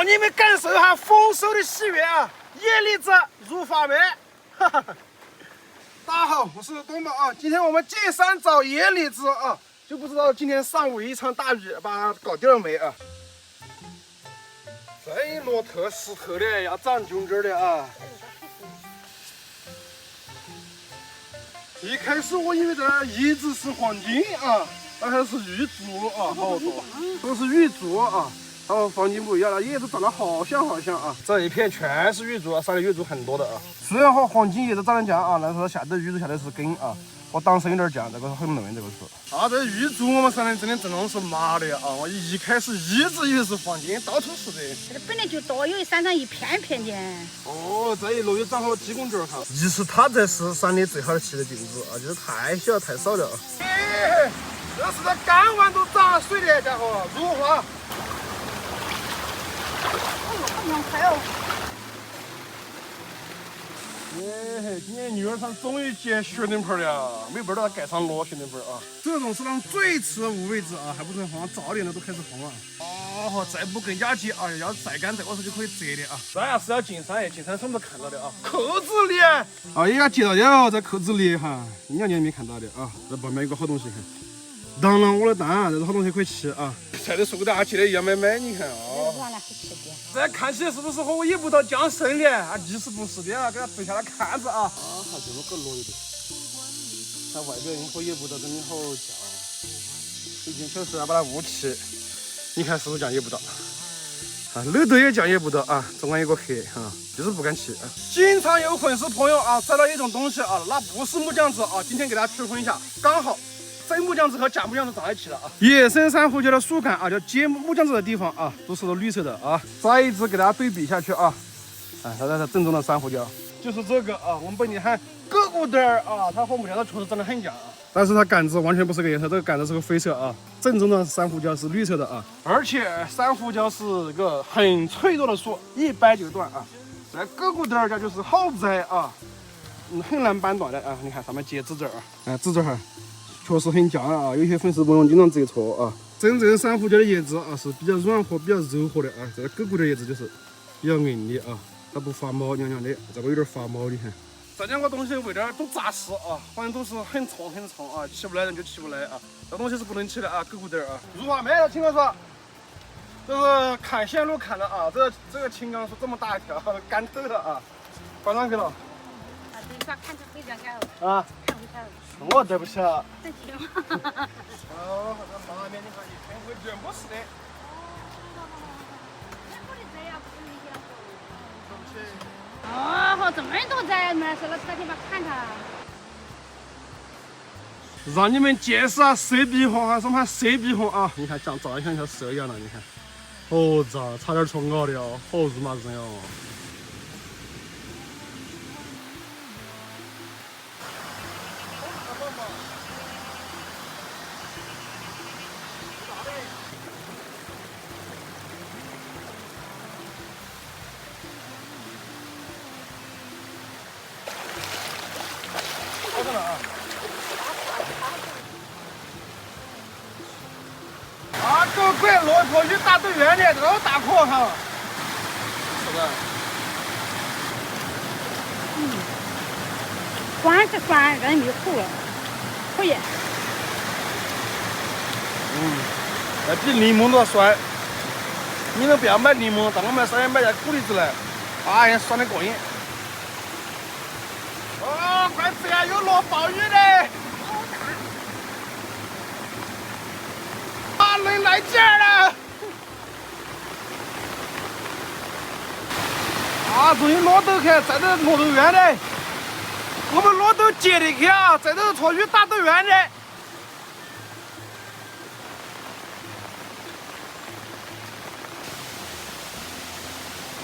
让你们感受一下丰收的喜悦啊！野梨子入法门，哈哈。大家好，我是东宝啊。今天我们进山找野梨子啊，就不知道今天上午一场大雨把它搞掉了没啊？这一摞特石头的，要长菌根的啊。一开始我以为这一直是黄金啊，但还是玉竹啊，好多都是玉竹啊。 然后黄金不一样了，叶子长得好像啊，这一片全是玉竹啊，上面玉竹很多的啊。虽然和黄金叶子长得像啊，但是下头玉竹下头是根啊，和党参有点像，这个很嫩，这个是。啊，这玉竹我们山里真的种是麻的啊！我一开始一直以为是黄金，到处是的。这本来就多，有山上一片片的。哦，这一路又长好了几公斤哈。其实它才是山里最好吃的菌子啊，就是太小太少了啊。哎，这是这干完都涨水的家伙，如花。 快哦！耶，今年女儿上终于结雪顶盆了，没办法盖上落雪顶盆啊。这种是让最迟无位置啊，还不是黄，早点的都开始红了。哦，再不更加结啊，要晒干这个时候就可以折的啊。这要是要进山，进山是我们看到的啊。扣子梨啊，也要接到的哦，这扣子梨哈，一两年没看到的啊。这旁边有个好东西，看，当啷我的蛋，这是好东西可以吃啊。菜都说给大家切的一样买，你看啊。完了，吃的。 这看起来是不是和我野葡萄降生的啊？其实不是的啊，给它背下来看着啊。啊，还这么个落一点。它外表和野葡萄真的好像。已经小时要把它捂起，你看是不是像野葡萄？啊，楼头也像野葡萄啊，中间有个黑啊，就是不敢吃啊。经常有粉丝朋友啊，找到一种东西啊，那不是木姜子啊，今天给大家区分一下，刚好。 真木姜子和假木姜子长在一起了啊！野生珊瑚礁的树干啊，就接木姜子的地方啊，都是绿色的啊。再一次给大家对比下去啊，它正宗的珊瑚礁就是这个啊，我们本地喊狗骨墩儿啊，它和木姜子确实长得很像啊，但是它杆子完全不是个颜色，这个杆子是个灰色啊。正宗的珊瑚礁是绿色的啊，而且珊瑚礁是个很脆弱的树，一掰就断啊。这狗骨墩儿它就是好摘啊，很难掰断的啊。你看上面结指甲啊，指甲哈。 确实很犟啊！有些粉丝朋友经常折错啊。真正珊瑚礁的叶子啊是比较软和、比较柔和的啊，这个狗骨的叶子就是比较硬的啊，它不发毛，娘娘的，这个有点发毛，你看。这两个东西味道都扎实啊，反正都是很冲啊，起不来人就起不来啊。这东西是不能吃的啊，狗骨墩啊。如花没有，听我说，这是砍线路砍的啊，这个青冈是这么大一条，干透了啊，放上去了。啊，对，说看着非常干哦。啊。 我对不起啊。真行。哦，这麻面你看一片会全部是的。哦，好这么多在门说了，昨天把看他。让你们见识下蛇鼻红啊，什么蛇鼻红啊？你看长得像条蛇一样的，你看。哦，差点冲高的哦，好日麻人哦。 啊，狗鬼落一棵雨打得远的，这个大棵哈，是不是？酸是酸，但是没苦，可以。那比柠檬都要酸。你们不要买柠檬，到我们山里买点苦荔枝来，哎呀，酸的过瘾。哦，快吃呀，又落暴雨嘞！ 啊，能来劲儿了！啊，终于落豆去，再都落得远的。我们落豆接的去啊，再都错雨打得远的。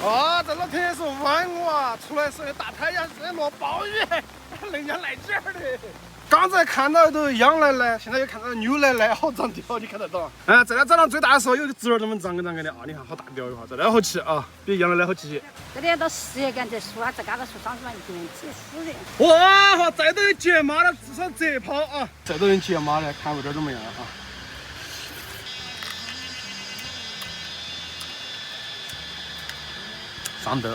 啊，这老天爷是玩我啊！出来是个大太阳，这落暴雨，人家来劲儿的。 刚才看到都羊奶奶，现在又看到牛奶奶，好长膘，你看得到？哎，这俩长到最大的时候，有个侄儿这么长个的啊！你看好大膘哟，这俩好吃啊，比羊奶奶好吃些。这里到10月干这树啊，这嘎达树上是嘛，一天几死人。哇，再都有结麻了，至少这泡啊！再都有结麻了，看味道怎么样啊？上头。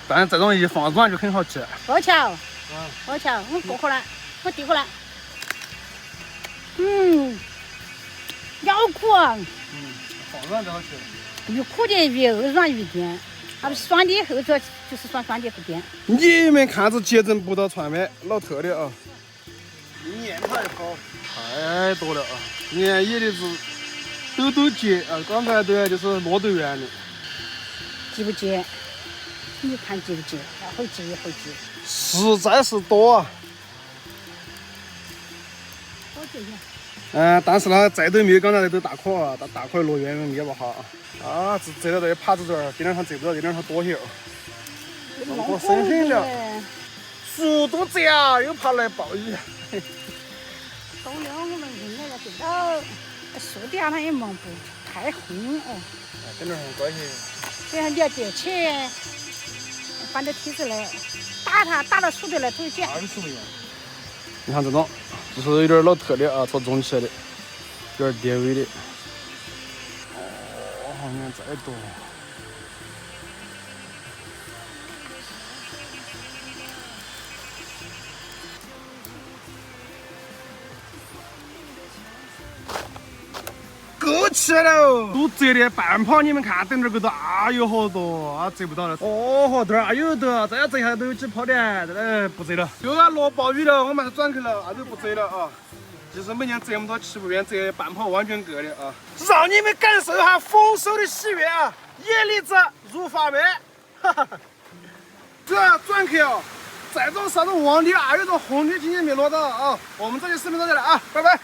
但是这种一放软就很好吃。高桥，高桥，我过去了，我递过来。要苦啊！放软就好吃。越苦的越软越甜，啊，酸的后头就是酸的不甜。你们看着节整不到串的，老特的啊！撵它一跑，太多了啊！你看野栗子都结啊，刚才对就是骆驼园的。结不结？你看结不结？会结会结。实在是多啊！多结些。但是呢，再都没有刚才那都大颗啊，大颗落园灭不好啊！啊，折到这耙子这儿，今天上折不到，今天上多些哦。我生很了，树都折啊，又怕来暴雨。冬天我们应该要得到，树底下它也忙不太红哦。跟点上关系。然后你要叠起，搬到梯子来，打它，打到树头来头捡。你看这种，就是有点老特的啊，做种起来的，有点跌尾的。哦，你看再多。够起来了，都折的半泡，你们看，等这个都啊有好多啊，折不到了。哦嚯，这儿啊有的，再要折一下都有几泡的，这不折了。又要落暴雨了，我们还是转去了，那就不折了啊。其实每年折那么多起步边，折半泡完全够的啊。让你们感受一下丰收的喜悦啊！野栗子入法门，哈哈。这转去啊，这种啥子黄的啊，有种红的今天没落到啊。我们这里视频到这里啊，拜拜。